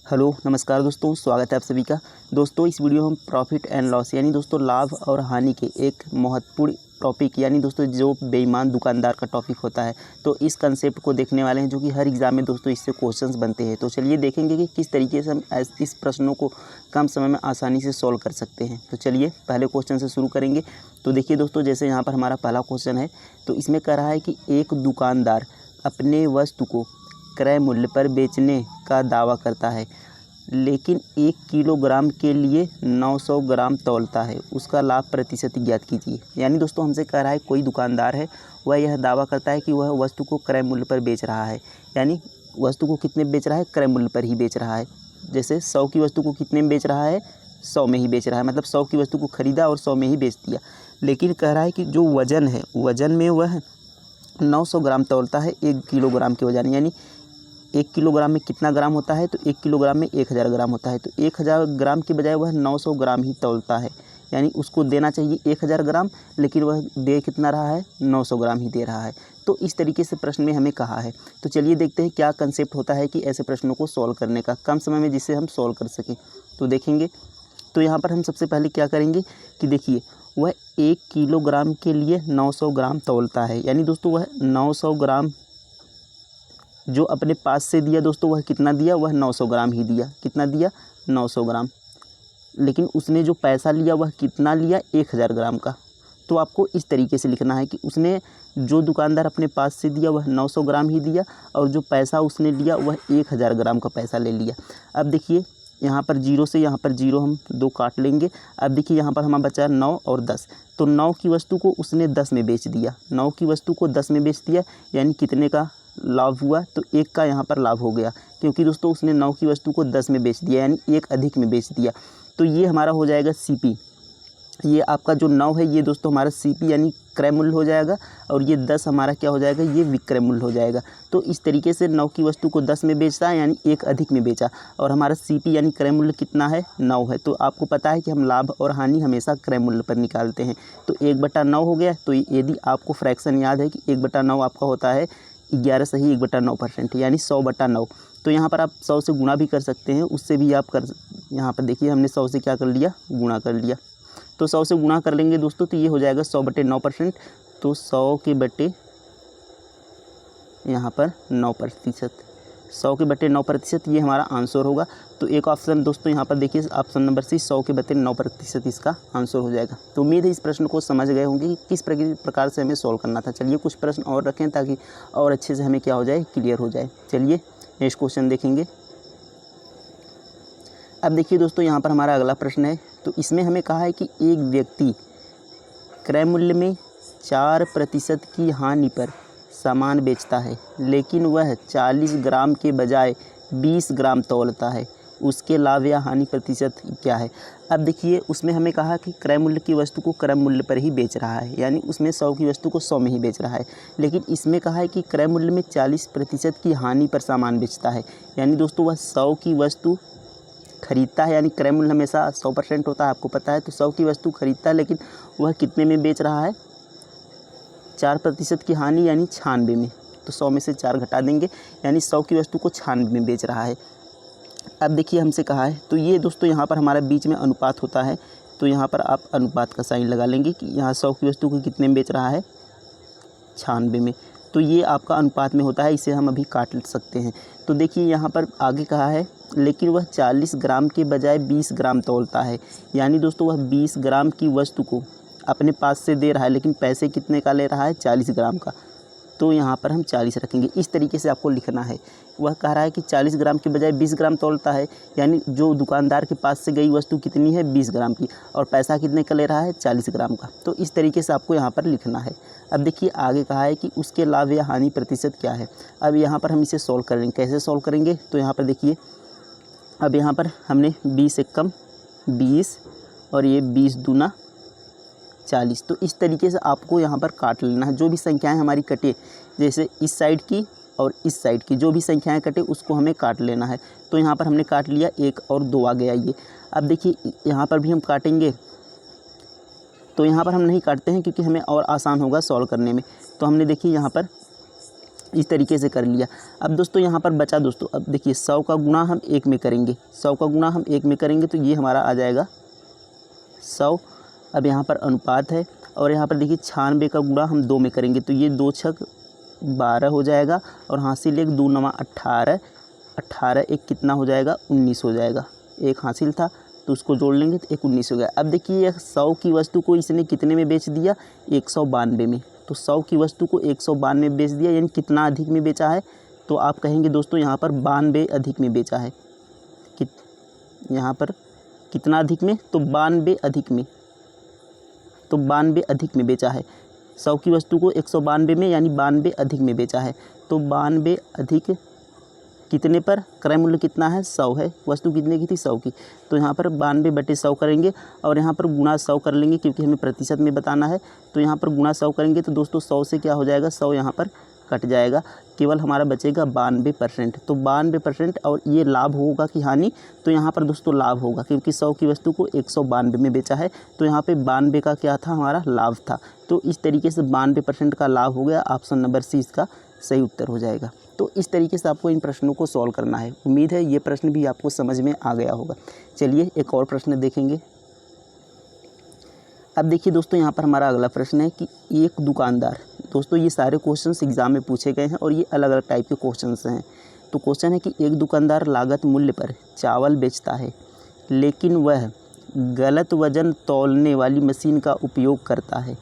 Hello नमस्कार दोस्तों, स्वागत है आप सभी का। दोस्तों इस वीडियो में हम प्रॉफिट एंड लॉस यानी दोस्तों लाभ और हानि के एक महत्वपूर्ण टॉपिक यानी दोस्तों जो बेईमान दुकानदार का टॉपिक होता है, तो इस कंसेप्ट को देखने वाले हैं जो कि हर एग्ज़ाम में दोस्तों इससे क्वेश्चंस बनते हैं। तो चलिए देखेंगे कि किस तरीके से हम इस प्रश्नों को कम समय में आसानी से सॉल्व कर सकते हैं। तो चलिए पहले क्वेश्चन से शुरू करेंगे। तो देखिए दोस्तों, जैसे यहाँ पर हमारा पहला क्वेश्चन है, तो इसमें कह रहा है कि एक दुकानदार अपने वस्तु को क्रय मूल्य पर बेचने का दावा करता है, लेकिन 1 किलोग्राम के लिए 900 ग्राम तौलता है। उसका लाभ प्रतिशत ज्ञात कीजिए। यानी दोस्तों हमसे कह रहा है कोई दुकानदार है, वह यह दावा करता है कि वह वस्तु को क्रय मूल्य पर बेच रहा है। यानी वस्तु को कितने में बेच रहा है? क्रय मूल्य पर ही बेच रहा है। जैसे 100 की वस्तु को कितने में बेच रहा है? 100 में ही बेच रहा है, मतलब 100 की वस्तु को खरीदा और 100 में ही बेच दिया। लेकिन कह रहा है कि जो वज़न है, वज़न में वह 900 ग्राम तौलता है 1 किलोग्राम के वजन। यानी 1 किलोग्राम में कितना ग्राम होता है? तो 1 किलोग्राम में 1000 ग्राम होता है। तो 1000 ग्राम की बजाय वह 900 ग्राम ही तौलता है। यानी उसको देना चाहिए 1000 ग्राम, लेकिन वह दे कितना रहा है? 900 ग्राम ही दे रहा है। तो इस तरीके से प्रश्न में हमें कहा है। तो चलिए देखते हैं क्या कंसेप्ट होता है कि ऐसे प्रश्नों को सॉल्व करने का कम समय में, जिससे हम सॉल्व कर सकें। तो देखेंगे, तो यहाँ पर हम सबसे पहले क्या करेंगे कि देखिए वह 1 किलोग्राम के लिए 900 ग्राम तौलता है। यानी दोस्तों वह 900 ग्राम जो अपने पास से दिया दोस्तों, वह कितना दिया? वह 900 ग्राम ही दिया। कितना दिया? 900 ग्राम। लेकिन उसने जो पैसा लिया वह कितना लिया? 1000 ग्राम का। तो आपको इस तरीके से लिखना है कि उसने जो दुकानदार अपने पास से दिया वह 900 ग्राम ही दिया, और जो पैसा उसने लिया वह 1000 ग्राम का पैसा ले लिया। अब देखिए यहाँ पर 0 से यहाँ पर 0 हम 2 काट लेंगे। अब देखिए यहाँ पर हमारा बचा 9 और 10। तो 9 की वस्तु को उसने 10 में बेच दिया। 9 की वस्तु को 10 में बेच दिया, यानी कितने का लाभ हुआ? तो 1 का यहाँ पर लाभ हो गया, क्योंकि दोस्तों उसने 9 की वस्तु को 10 में बेच दिया, यानी 1 अधिक में बेच दिया। तो ये हमारा हो जाएगा CP। ये आपका जो 9 है ये दोस्तों हमारा CP यानी क्रय मूल्य हो जाएगा, और ये 10 हमारा क्या हो जाएगा? ये विक्रय मूल्य हो जाएगा। तो इस तरीके से 9 की वस्तु को 10 में बेचता है, यानी 1 अधिक में बेचा, और हमारा CP यानी क्रय मूल्य कितना है? 9 है। तो आपको पता है कि हम लाभ और हानि हमेशा क्रय मूल्य पर निकालते हैं। तो 1/9 हो गया। तो यदि आपको फ्रैक्शन याद है कि 1/9 आपका होता है 11 सही 1/9%, यानी 100/9। तो यहाँ पर आप 100 से गुणा भी कर सकते हैं, उससे भी आप कर, यहाँ पर देखिए हमने 100 से क्या कर लिया? गुणा कर लिया। तो 100 से गुणा कर लेंगे दोस्तों, तो ये हो जाएगा 100/9%। तो 100 के बटे यहाँ पर 9%, 100 के बटे 9% ये हमारा आंसर होगा। तो एक ऑप्शन दोस्तों यहाँ पर देखिए, ऑप्शन नंबर C 100 के बटे 9% इसका आंसर हो जाएगा। तो उम्मीद है इस प्रश्न को समझ गए होंगे कि किस प्रकार से हमें सॉल्व करना था। चलिए कुछ प्रश्न और रखें ताकि और अच्छे से हमें क्या हो जाए? क्लियर हो जाए। चलिए नेक्स्ट क्वेश्चन देखेंगे। अब देखिए दोस्तों यहाँ पर हमारा अगला प्रश्न है। तो इसमें हमें कहा है कि एक व्यक्ति क्रय मूल्य में 4% की हानि पर सामान बेचता है, लेकिन वह 40 ग्राम के बजाय 20 ग्राम तौलता है। उसके लाभ या हानि प्रतिशत क्या है? अब देखिए उसमें हमें कहा कि क्रय मूल्य की वस्तु को क्रय मूल्य पर ही बेच रहा है, यानी उसमें 100 की वस्तु को 100 में ही बेच रहा है। लेकिन इसमें कहा है कि क्रय मूल्य में 40% की हानि पर सामान बेचता है, यानी दोस्तों वह 100 की वस्तु खरीदता है, यानी क्रय मूल्य हमेशा 100% होता है, आपको पता है। तो 100 की वस्तु खरीदता है, लेकिन वह कितने में बेच रहा है? 4% की हानि, यानी 96 में। तो 100 में से 4 घटा देंगे, यानी 100 की वस्तु को 96 में बेच रहा है। अब देखिए हमसे कहा है, तो ये दोस्तों यहाँ पर हमारा बीच में अनुपात होता है। तो यहाँ पर आप अनुपात का साइन लगा लेंगे कि यहाँ 100 की वस्तु को कितने में बेच रहा है? 96 में। तो ये आपका अनुपात में होता है, इसे हम अभी काट सकते हैं। तो देखिए यहाँ पर आगे कहा है, लेकिन वह 40 ग्राम के बजाय 20 ग्राम तौलता है। यानी दोस्तों वह 20 ग्राम की वस्तु को अपने पास से दे रहा है, लेकिन पैसे कितने का ले रहा है? 40 ग्राम का। तो यहाँ पर हम 40 रखेंगे। इस तरीके से आपको लिखना है। वह कह रहा है कि 40 ग्राम के बजाय 20 ग्राम तौलता है, यानी जो दुकानदार के पास से गई वस्तु कितनी है? 20 ग्राम की, और पैसा कितने का ले रहा है? 40 ग्राम का। तो इस तरीके से आपको यहाँ पर लिखना है। अब देखिए आगे कहा है कि उसके लाभ या हानि प्रतिशत क्या है। अब यहाँ पर हम इसे सॉल्व करेंगे। कैसे सॉल्व करेंगे? तो यहाँ पर देखिए, अब यहाँ पर हमने 20 एक कम 20, और ये 20 दूना 40। तो इस तरीके से आपको यहाँ पर काट लेना है। जो भी संख्याएं हमारी कटे, जैसे इस साइड की और इस साइड की जो भी संख्याएं कटे उसको हमें काट लेना है। तो यहाँ पर हमने काट लिया, 1 और 2 आ गया ये। अब देखिए यहाँ पर भी हम काटेंगे, तो यहाँ पर हम नहीं काटते हैं क्योंकि हमें और आसान होगा सॉल्व करने में। तो हमने देखिए यहाँ पर इस तरीके से कर लिया। अब दोस्तों यहाँ पर बचा दोस्तों, अब देखिए 100 का गुणा हम 1 में करेंगे, 100 का गुणा हम 1 में करेंगे तो ये हमारा आ जाएगा 100। अब यहाँ पर अनुपात है और यहाँ पर देखिए 96 का गुणा हम 2 में करेंगे तो ये 2 छक 12 हो जाएगा और हासिल 1 2 9 18, 18 एक कितना हो जाएगा 19 हो जाएगा। एक हासिल था तो उसको जोड़ लेंगे तो एक 19 हो गया। अब देखिए यह 100 की वस्तु को इसने कितने में बेच दिया, 192 में। तो 100 की वस्तु को 192 में बेच दिया, यानी कितना अधिक में बेचा है, तो आप कहेंगे दोस्तों यहाँ पर 92 अधिक में बेचा है। यहाँ पर कितना अधिक में, तो 92 अधिक में, तो 92 अधिक में बेचा है। 100 की वस्तु को 192 में यानी 92 अधिक में बेचा है। तो 92 अधिक कितने पर, क्रय मूल्य कितना है 100 है, वस्तु कितने की थी 100 की, तो यहाँ पर 92/100 करेंगे और यहाँ पर गुणा 100 कर लेंगे क्योंकि हमें प्रतिशत में बताना है। तो यहाँ पर गुणा 100 करेंगे तो दोस्तों 100 से क्या हो जाएगा, 100 यहाँ पर कट जाएगा, केवल हमारा बचेगा 92%। तो 92% और ये लाभ होगा कि हानि, तो यहाँ पर दोस्तों लाभ होगा क्योंकि 100 की वस्तु को 192 में बेचा है तो यहाँ पे 92 का क्या था, हमारा लाभ था। तो इस तरीके से 92% का लाभ हो गया। ऑप्शन नंबर सी इसका सही उत्तर हो जाएगा। तो इस तरीके से आपको इन प्रश्नों को सॉल्व करना है। उम्मीद है ये प्रश्न भी आपको समझ में आ गया होगा। चलिए एक और प्रश्न देखेंगे। अब देखिए दोस्तों यहाँ पर हमारा अगला प्रश्न है कि एक दुकानदार, दोस्तों ये सारे क्वेश्चंस एग्जाम में पूछे गए हैं और ये अलग अलग टाइप के क्वेश्चंस हैं। तो क्वेश्चन है कि एक दुकानदार लागत मूल्य पर चावल बेचता है लेकिन वह गलत वजन तौलने वाली मशीन का उपयोग करता है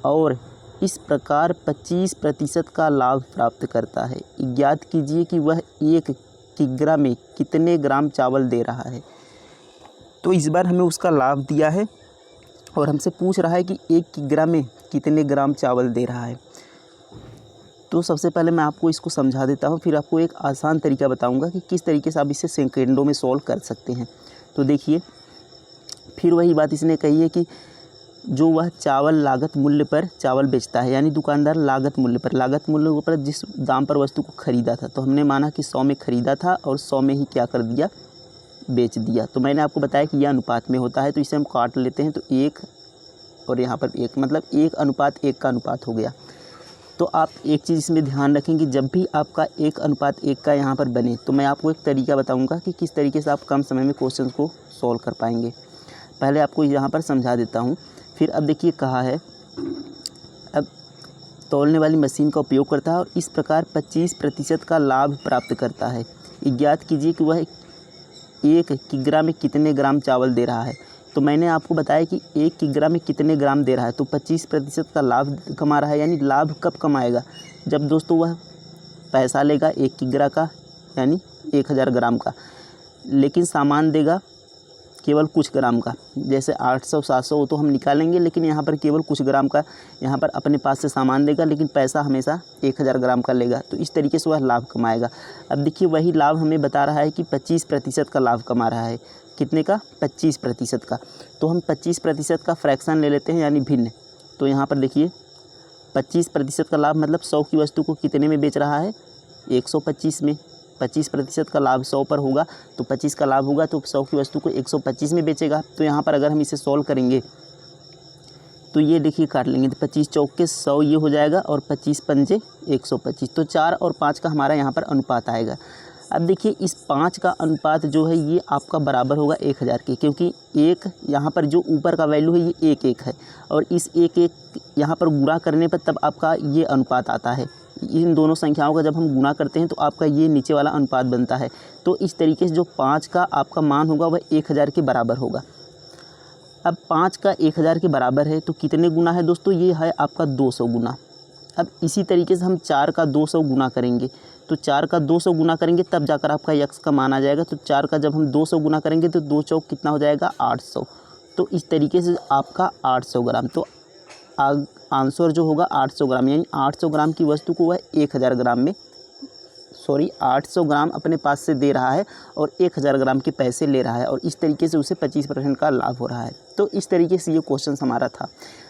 और इस प्रकार 25% का लाभ प्राप्त करता है। ज्ञात कीजिए कि वह 1 किग्रा में कितने ग्राम चावल दे रहा है। तो इस बार हमें उसका लाभ दिया है और हमसे पूछ रहा है कि 1 किग्रा में कितने ग्राम चावल दे रहा है। तो सबसे पहले मैं आपको इसको समझा देता हूँ, फिर आपको एक आसान तरीका बताऊँगा कि किस तरीके से आप इसे सेकंडों में सॉल्व कर सकते हैं। तो देखिए फिर वही बात इसने कही है कि जो वह चावल लागत मूल्य पर चावल बेचता है, यानी दुकानदार लागत मूल्य पर जिस दाम पर वस्तु को ख़रीदा था, तो हमने माना कि 100 में ख़रीदा था और 100 में ही क्या कर दिया, बेच दिया। तो मैंने आपको बताया कि यह अनुपात में होता है, तो इसे हम काट लेते हैं। तो 1 और यहाँ पर 1 मतलब 1:1 का अनुपात हो गया। तो आप एक चीज़ इसमें ध्यान रखें कि जब भी आपका 1:1 का यहाँ पर बने तो मैं आपको एक तरीका बताऊँगा कि किस तरीके से आप कम समय में क्वेश्चन को सॉल्व कर पाएंगे। पहले आपको यहाँ पर समझा देता हूँ। फिर अब देखिए कहा है, अब तौलने वाली मशीन का उपयोग करता है और इस प्रकार 25% का लाभ प्राप्त करता है। ज्ञात कीजिए कि वह 1 किग्रा में कितने ग्राम चावल दे रहा है। तो मैंने आपको बताया कि 1 किग्रा में कितने ग्राम दे रहा है, तो 25% का लाभ कमा रहा है। यानी लाभ कब कमाएगा, जब दोस्तों वह पैसा लेगा 1 किग्रा का यानी 1000 ग्राम का, लेकिन सामान देगा केवल कुछ ग्राम का। जैसे 800 700 तो हम निकालेंगे, लेकिन यहाँ पर केवल कुछ ग्राम का यहाँ पर अपने पास से सामान देगा, लेकिन पैसा हमेशा 1000 ग्राम का लेगा। तो इस तरीके से वह लाभ कमाएगा। अब देखिए वही लाभ हमें बता रहा है कि 25% का लाभ कमा रहा है। कितने का, 25% का। तो हम 25% का फ्रैक्शन ले लेते हैं यानी भिन्न। तो यहाँ पर देखिए 25% का लाभ मतलब 100 की वस्तु को कितने में बेच रहा है, 125 में। 25% का लाभ 100 पर होगा तो 25 का लाभ होगा, तो 100 की वस्तु को 125 में बेचेगा। तो यहाँ पर अगर हम इसे सॉल्व करेंगे तो ये देखिए काट लेंगे तो 25 चौक के 100 ये हो जाएगा और 25 पंजे 125। तो 4 और 5 का हमारा यहाँ पर अनुपात आएगा। अब देखिए इस 5 का अनुपात जो है ये आपका बराबर होगा 1000 के, क्योंकि एक यहाँ पर जो ऊपर का वैल्यू है ये 1 है और इस 1 यहाँ पर गुणा करने पर तब आपका ये अनुपात आता है। इन दोनों संख्याओं का जब हम गुणा करते हैं तो आपका ये नीचे वाला अनुपात बनता है। तो इस तरीके से जो 5 का आपका मान होगा वह 1000 के बराबर होगा। अब 5 का 1000 के बराबर है तो कितने गुना है दोस्तों, ये है आपका 200 गुना। अब इसी तरीके से हम 4 का 200 गुना करेंगे, तो 4 का 200 गुना करेंगे तब जाकर आपका यक्स का मान आ जाएगा। तो 4 का जब हम 200 गुना करेंगे तो 2 चौक कितना हो जाएगा 800। तो इस तरीके से आपका 800 ग्राम, तो आंसर जो होगा 800 ग्राम, यानी 800 ग्राम की वस्तु को वह 1000 ग्राम में 800 ग्राम अपने पास से दे रहा है और 1000 ग्राम के पैसे ले रहा है और इस तरीके से उसे 25% का लाभ हो रहा है। तो इस तरीके से ये क्वेश्चन हमारा था।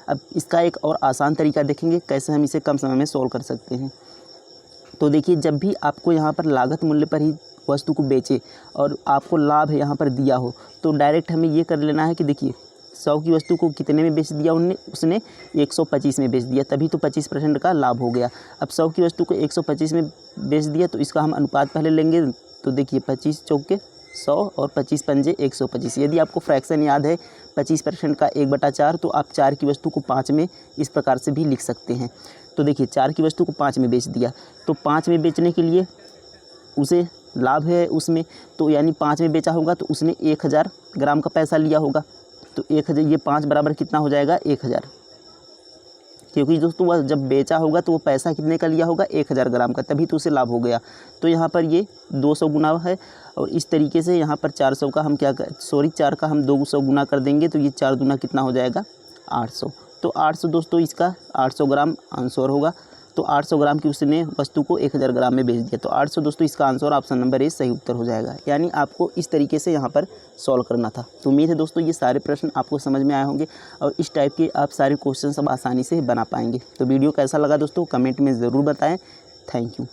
अब इसका एक और आसान तरीका देखेंगे कैसे हम इसे कम समय में सॉल्व कर सकते हैं। तो देखिए जब भी आपको यहाँ पर लागत मूल्य पर ही वस्तु को बेचे और आपको लाभ यहाँ पर दिया हो तो डायरेक्ट हमें ये कर लेना है कि देखिए 100 की वस्तु को कितने में बेच दिया उसने 125 में बेच दिया, तभी तो 25% का लाभ हो गया। अब 100 की वस्तु को 125 में बेच दिया तो इसका हम अनुपात पहले लेंगे। तो देखिए 25 चौके 100 और 25 पंजे 125। यदि आपको फ्रैक्शन याद है 25% का 1/4, तो आप 4 की वस्तु को 5 में इस प्रकार से भी लिख सकते हैं। तो देखिए 4 की वस्तु को 5 में बेच दिया, तो 5 में बेचने के लिए उसे लाभ है उसमें, तो यानी 5 में बेचा होगा तो उसने 1000 ग्राम का पैसा लिया होगा। तो 1000, ये 5 बराबर कितना हो जाएगा 1000, क्योंकि दोस्तों वह जब बेचा होगा तो वो पैसा कितने का लिया होगा 1000 ग्राम का, तभी तो उसे लाभ हो गया। तो यहाँ पर ये 200 गुना है, और इस तरीके से यहाँ पर 400 का हम 4 का हम 200 गुना कर देंगे, तो ये 4 दूना कितना हो जाएगा 800। तो 800 दोस्तों इसका 800 ग्राम आंसर होगा। तो 800 ग्राम की उसने वस्तु को 1000 ग्राम में बेच दिया, तो 800 दोस्तों इसका आंसर ऑप्शन नंबर ए सही उत्तर हो जाएगा। यानी आपको इस तरीके से यहाँ पर सॉल्व करना था। तो उम्मीद है दोस्तों ये सारे प्रश्न आपको समझ में आए होंगे और इस टाइप के आप सारे क्वेश्चन सब आसानी से बना पाएंगे। तो वीडियो कैसा लगा दोस्तों कमेंट में ज़रूर बताएं। Thank you.